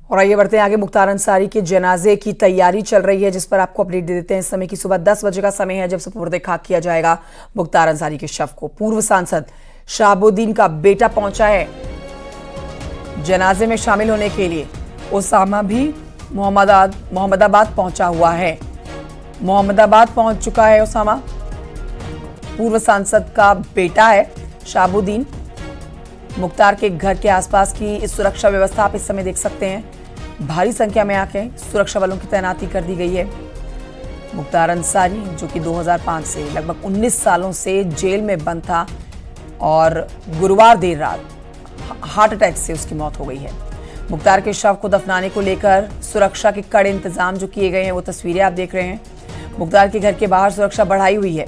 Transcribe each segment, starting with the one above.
और आइए बढ़ते हैं आगे। मुख्तार अंसारी के जनाजे की तैयारी चल रही है, जिस पर आपको अपडेट दे देते हैं। इस समय की सुबह 10 बजे का समय है जब सुपुर्द खाक किया जाएगा मुख्तार अंसारी के शव को। पूर्व सांसद शहाबुद्दीन का बेटा पहुंचा है जनाजे में शामिल होने के लिए। उसामा भी मोहम्मदाबाद पहुंचा हुआ है। मोहम्मदाबाद पहुंच चुका है उसामा। पूर्व सांसद का बेटा है शहाबुद्दीन। मुख्तार के घर के आसपास की इस सुरक्षा व्यवस्था आप इस समय देख सकते हैं। भारी संख्या में आके सुरक्षा बलों की तैनाती कर दी गई है। मुख्तार अंसारी जो कि 2005 से लगभग 19 सालों से जेल में बंद था और गुरुवार देर रात हार्ट अटैक से उसकी मौत हो गई है। मुख्तार के शव को दफनाने को लेकर सुरक्षा के कड़े इंतजाम जो किए गए हैं वो तस्वीरें आप देख रहे हैं। मुख्तार के घर के बाहर सुरक्षा बढ़ाई हुई है।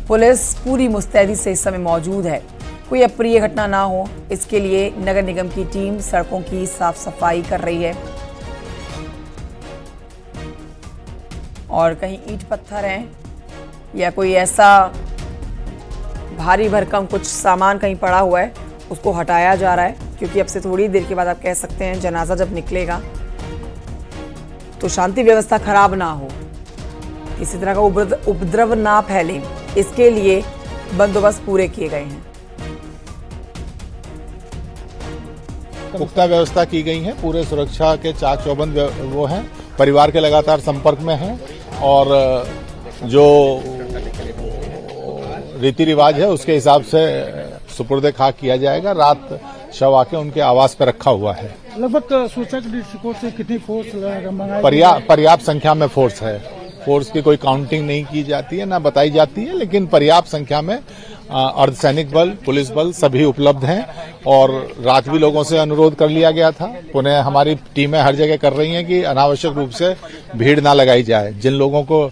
पुलिस पूरी मुस्तैदी से इस समय मौजूद है। कोई अप्रिय घटना ना हो इसके लिए नगर निगम की टीम सड़कों की साफ सफाई कर रही है और कहीं ईंट पत्थर हैं या कोई ऐसा भारी भरकम कुछ सामान कहीं पड़ा हुआ है उसको हटाया जा रहा है, क्योंकि अब से थोड़ी देर के बाद आप कह सकते हैं जनाजा जब निकलेगा तो शांति व्यवस्था खराब ना हो, किसी तरह का उपद्रव ना फैले, इसके लिए बंदोबस्त पूरे किए गए हैं। पुख्ता व्यवस्था की गई है। पूरे सुरक्षा के चाक चौबंद वो हैं। परिवार के लगातार संपर्क में हैं और जो रीति रिवाज है उसके हिसाब से सुपुर्द खाक किया जाएगा। रात शव आके उनके आवास पर रखा हुआ है। लगभग सूचना के दृष्टिकोण से कितनी फोर्स पर्याप्त संख्या में फोर्स है। फोर्स की कोई काउंटिंग नहीं की जाती है, ना बताई जाती है, लेकिन पर्याप्त संख्या में अर्धसैनिक बल, पुलिस बल सभी उपलब्ध हैं। और रात भी लोगों से अनुरोध कर लिया गया था। पुनः हमारी टीमें हर जगह कर रही हैं कि अनावश्यक रूप से भीड़ ना लगाई जाए। जिन लोगों को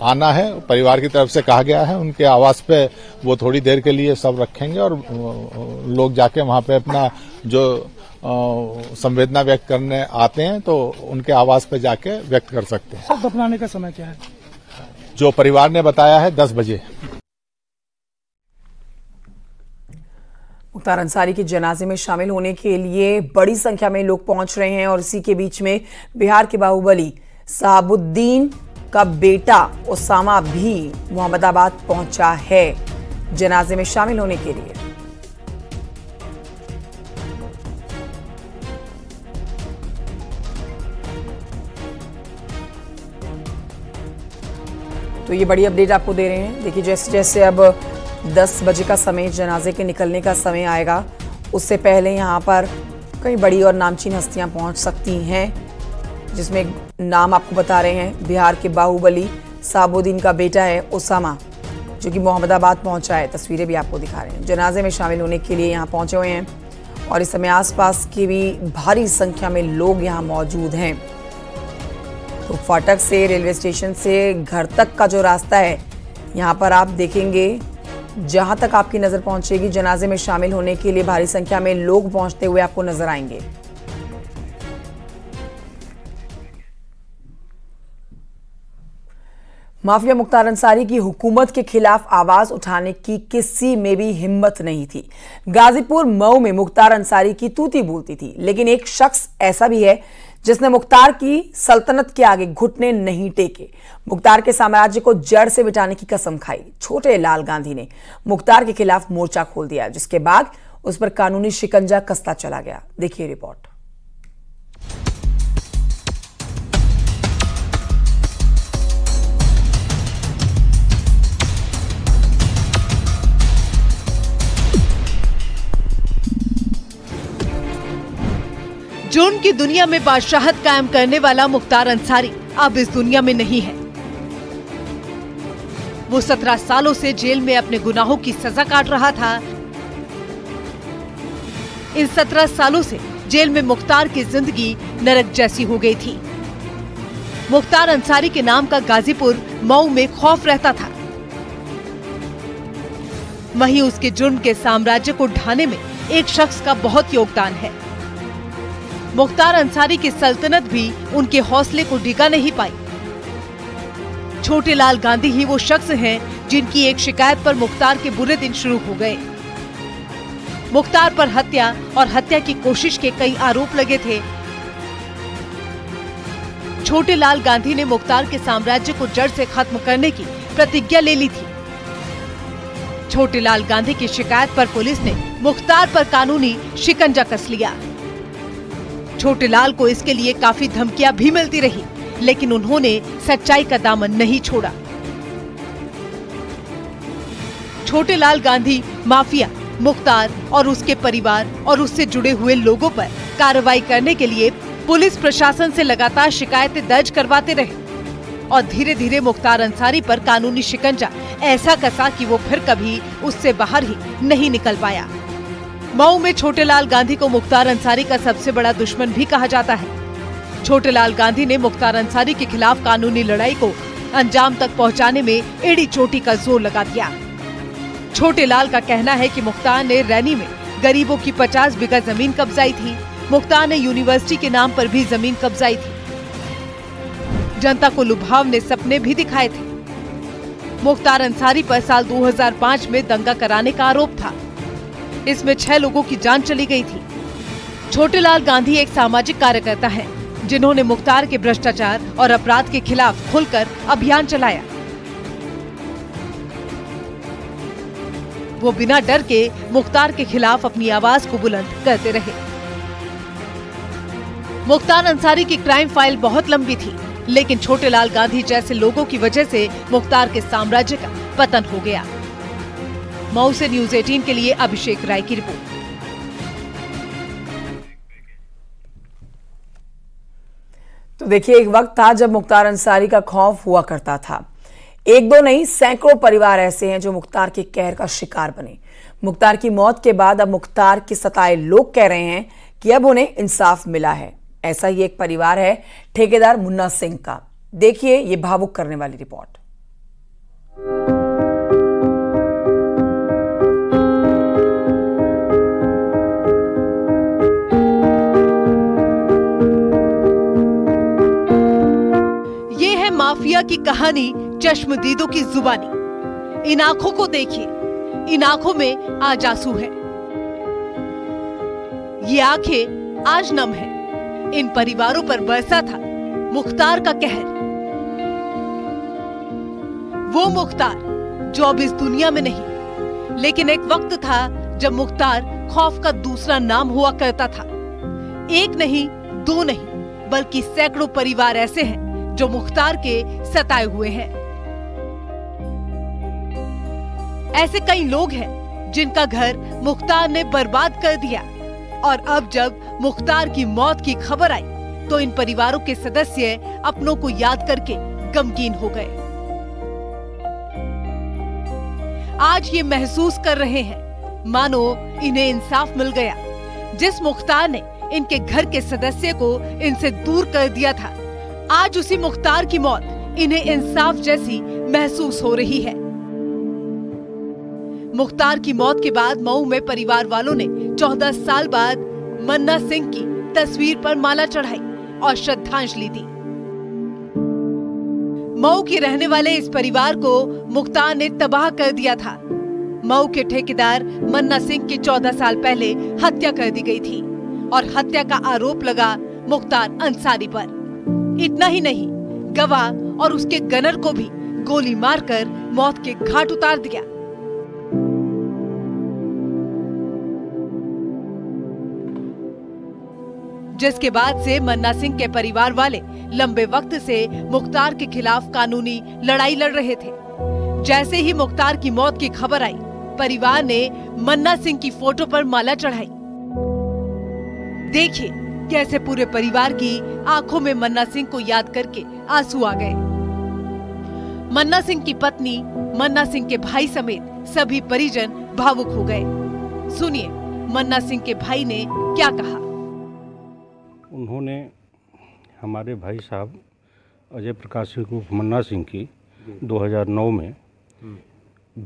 आना है परिवार की तरफ से कहा गया है, उनके आवास पे वो थोड़ी देर के लिए सब रखेंगे और लोग जाके वहां पे अपना जो संवेदना व्यक्त करने आते हैं तो उनके आवास पे जाके व्यक्त कर सकते हैं। सब दफनाने का समय क्या है? जो परिवार ने बताया है 10 बजे। मुख्तार अंसारी के जनाजे में शामिल होने के लिए बड़ी संख्या में लोग पहुंच रहे हैं और इसी के बीच में बिहार के बाहुबली शहाबुद्दीन का बेटा उसामा भी मोहम्मदाबाद पहुंचा है जनाजे में शामिल होने के लिए। तो ये बड़ी अपडेट आपको दे रहे हैं। देखिए जैसे जैसे अब 10 बजे का समय, जनाजे के निकलने का समय आएगा, उससे पहले यहाँ पर कई बड़ी और नामचीन हस्तियाँ पहुँच सकती हैं, जिसमें नाम आपको बता रहे हैं। बिहार के बाहुबली शहाबुद्दीन का बेटा है उसामा जो कि मोहम्मदाबाद पहुंचा है। तस्वीरें भी आपको दिखा रहे हैं। जनाजे में शामिल होने के लिए यहाँ पहुंचे हुए हैं और इस समय आसपास की भी भारी संख्या में लोग यहाँ मौजूद हैं। तो फाटक से, रेलवे स्टेशन से घर तक का जो रास्ता है यहाँ पर आप देखेंगे, जहां तक आपकी नजर पहुंचेगी जनाजे में शामिल होने के लिए भारी संख्या में लोग पहुंचते हुए आपको नजर आएंगे। माफिया मुख्तार अंसारी की हुकूमत के खिलाफ आवाज उठाने की किसी में भी हिम्मत नहीं थी। गाजीपुर मऊ में मुख्तार अंसारी की तूती बोलती थी, लेकिन एक शख्स ऐसा भी है जिसने मुख्तार की सल्तनत के आगे घुटने नहीं टेके। मुख्तार के साम्राज्य को जड़ से मिटाने की कसम खाई। छोटे लाल गांधी ने मुख्तार के खिलाफ मोर्चा खोल दिया, जिसके बाद उस पर कानूनी शिकंजा कसता चला गया। देखिए रिपोर्ट। जुर्म की दुनिया में बादशाहत कायम करने वाला मुख्तार अंसारी अब इस दुनिया में नहीं है। वो 17 सालों से जेल में अपने गुनाहों की सजा काट रहा था। इन 17 सालों से जेल में मुख्तार की जिंदगी नरक जैसी हो गई थी। मुख्तार अंसारी के नाम का गाजीपुर मऊ में खौफ रहता था। वहीं उसके जुर्म के साम्राज्य को ढाने में एक शख्स का बहुत योगदान है। मुख्तार अंसारी की सल्तनत भी उनके हौसले को डिगा नहीं पाई। छोटे लाल गांधी ही वो शख्स हैं जिनकी एक शिकायत पर मुख्तार के बुरे दिन शुरू हो गए। मुख्तार पर हत्या और हत्या की कोशिश के कई आरोप लगे थे। छोटेलाल गांधी ने मुख्तार के साम्राज्य को जड़ से खत्म करने की प्रतिज्ञा ले ली थी। छोटेलाल गांधी की शिकायत पर पुलिस ने मुख्तार पर कानूनी शिकंजा कस लिया। छोटेलाल को इसके लिए काफी धमकियां भी मिलती रही, लेकिन उन्होंने सच्चाई का दामन नहीं छोड़ा। छोटेलाल गांधी माफिया, मुख्तार और उसके परिवार और उससे जुड़े हुए लोगों पर कार्रवाई करने के लिए पुलिस प्रशासन से लगातार शिकायतें दर्ज करवाते रहे और धीरे धीरे मुख्तार अंसारी पर कानूनी शिकंजा ऐसा कसा कि वो फिर कभी उससे बाहर ही नहीं निकल पाया। मऊ में छोटेलाल गांधी को मुख्तार अंसारी का सबसे बड़ा दुश्मन भी कहा जाता है। छोटेलाल गांधी ने मुख्तार अंसारी के खिलाफ कानूनी लड़ाई को अंजाम तक पहुंचाने में एड़ी चोटी का जोर लगा दिया। छोटेलाल का कहना है कि मुख्तार ने रैनी में गरीबों की 50 बीघा जमीन कब्जाई थी। मुख्तार ने यूनिवर्सिटी के नाम पर भी जमीन कब्जाई थी। जनता को लुभावने सपने भी दिखाए थे। मुख्तार अंसारी पर साल 2005 में दंगा कराने का आरोप था। इसमें 6 लोगों की जान चली गई थी। छोटेलाल गांधी एक सामाजिक कार्यकर्ता हैं, जिन्होंने मुख्तार के भ्रष्टाचार और अपराध के खिलाफ खुलकर अभियान चलाया। वो बिना डर के मुख्तार के खिलाफ अपनी आवाज को बुलंद करते रहे। मुख्तार अंसारी की क्राइम फाइल बहुत लंबी थी, लेकिन छोटेलाल गांधी जैसे लोगों की वजह से मुख्तार के साम्राज्य का पतन हो गया। मऊ से न्यूज़ 18 के लिए अभिषेक राय की रिपोर्ट। तो देखिए, एक वक्त था जब मुख्तार अंसारी का खौफ हुआ करता था। एक दो नहीं, सैकड़ों परिवार ऐसे हैं जो मुख्तार के कहर का शिकार बने। मुख्तार की मौत के बाद अब मुख्तार के सताए लोग कह रहे हैं कि अब उन्हें इंसाफ मिला है। ऐसा ही एक परिवार है ठेकेदार मुन्ना सिंह का। देखिए ये भावुक करने वाली रिपोर्ट। ये है माफिया की कहानी चश्मदीदों की जुबानी। इन आंखों को देखिए, इन आंखों में आज आंसू है। ये आंखें आज नम है। इन परिवारों पर बरसा था मुख्तार का कहर। वो मुख्तार जो अब इस दुनिया में नहीं, लेकिन एक वक्त था जब मुख्तार खौफ का दूसरा नाम हुआ करता था। एक नहीं, दो नहीं, बल्कि सैकड़ों परिवार ऐसे हैं जो मुख्तार के सताए हुए हैं। ऐसे कई लोग हैं जिनका घर मुख्तार ने बर्बाद कर दिया, और अब जब मुख्तार की मौत की खबर आई तो इन परिवारों के सदस्य अपनों को याद करके गमगीन हो गए। आज ये महसूस कर रहे हैं मानो इन्हें इंसाफ मिल गया। जिस मुख्तार ने इनके घर के सदस्य को इनसे दूर कर दिया था, आज उसी मुख्तार की मौत इन्हें इंसाफ जैसी महसूस हो रही है। मुख्तार की मौत के बाद मऊ में परिवार वालों ने 14 साल बाद मन्ना सिंह की तस्वीर पर माला चढ़ाई और श्रद्धांजलि दी। मऊ के रहने वाले इस परिवार को मुख्तार ने तबाह कर दिया था। मऊ के ठेकेदार मन्ना सिंह की 14 साल पहले हत्या कर दी गई थी और हत्या का आरोप लगा मुख्तार अंसारी पर। इतना ही नहीं, गवाह और उसके गनर को भी गोली मारकर मौत के घाट उतार दिया। जिसके बाद से मन्ना सिंह के परिवार वाले लंबे वक्त से मुख्तार के खिलाफ कानूनी लड़ाई लड़ रहे थे। जैसे ही मुख्तार की मौत की खबर आई, परिवार ने मन्ना सिंह की फोटो पर माला चढ़ाई। देखिए कैसे पूरे परिवार की आंखों में मन्ना सिंह को याद करके आंसू आ गए। मन्ना सिंह की पत्नी, मन्ना सिंह के भाई समेत सभी परिजन भावुक हो गए। सुनिए मन्ना सिंह के भाई ने क्या कहा। उन्होंने हमारे भाई साहब अजय प्रकाश सिंह उर्फ मन्ना सिंह की 2009 में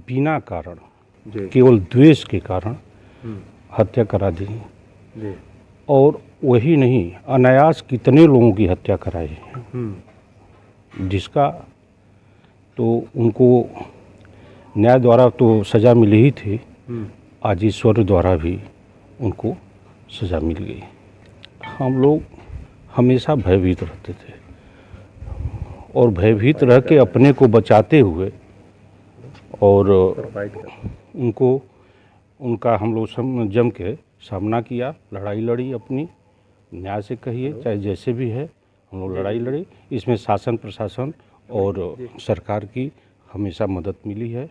बिना कारण, केवल द्वेष के कारण हत्या करा दी। और वही नहीं, अनायास कितने लोगों की हत्या कराई, जिसका तो उनको न्याय द्वारा तो सज़ा मिली ही थी, आज ईश्वर द्वारा भी उनको सज़ा मिल गई। हम लोग हमेशा भयभीत रहते थे। और भयभीत रह के अपने को बचाते हुए और उनका हम लोग जम के सामना किया, लड़ाई लड़ी, अपनी न्याय से कहिए चाहे जैसे भी है, हम लोग लड़ाई लड़ी। इसमें शासन प्रशासन और सरकार की हमेशा मदद मिली है।